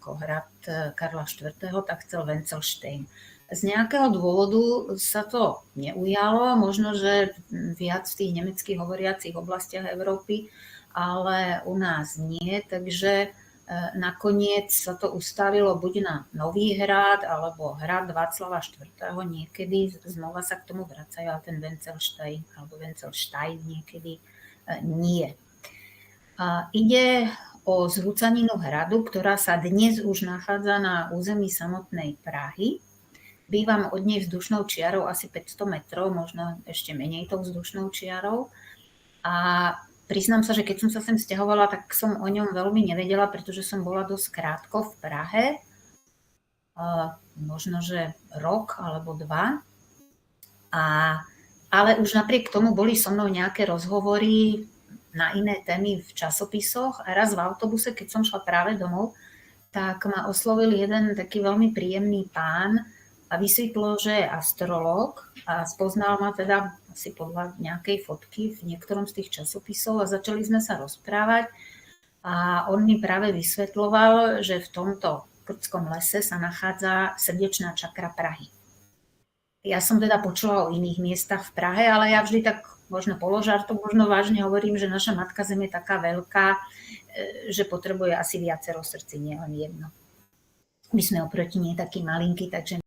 ako hrad Karla IV., tak chcel Wenzelstein. Z nejakého dôvodu sa to neujalo, možno, že viac v tých nemecky hovoriacich oblastiach Európy, ale u nás nie, takže nakoniec sa to ustavilo buď na Nový hrad, alebo hrad Václava IV. Niekedy znova sa k tomu vracajú, ale ten Wenzelstein alebo Wenzelstein niekedy nie. Ide o zhúcaninu hradu, ktorá sa dnes už nachádza na území samotnej Prahy. Bývam od nej vzdušnou čiarou asi 500 metrov, možno ešte menej tou vzdušnou čiarou. A priznám sa, že keď som sa sem sťahovala, tak som o ňom veľmi nevedela, pretože som bola dosť krátko v Prahe. Možno, že rok alebo 2. Ale už napriek tomu boli so mnou nejaké rozhovory na iné témy v časopisoch a raz v autobuse, keď som šla práve domov, tak ma oslovil jeden taký veľmi príjemný pán a vysvetlo, že je astrológ a spoznal ma teda asi podľa nejakej fotky v niektorom z tých časopisov a začali sme sa rozprávať a on mi práve vysvetloval, že v tomto Krtskom lese sa nachádza srdečná čakra Prahy. Ja som teda počula o iných miestach v Prahe, ale ja vždy tak možno položartom, možno vážne hovorím, že naša Matka Zem je taká veľká, že potrebuje asi viacero srdcí, nie len jedno. My sme oproti nej takí malinkí, takže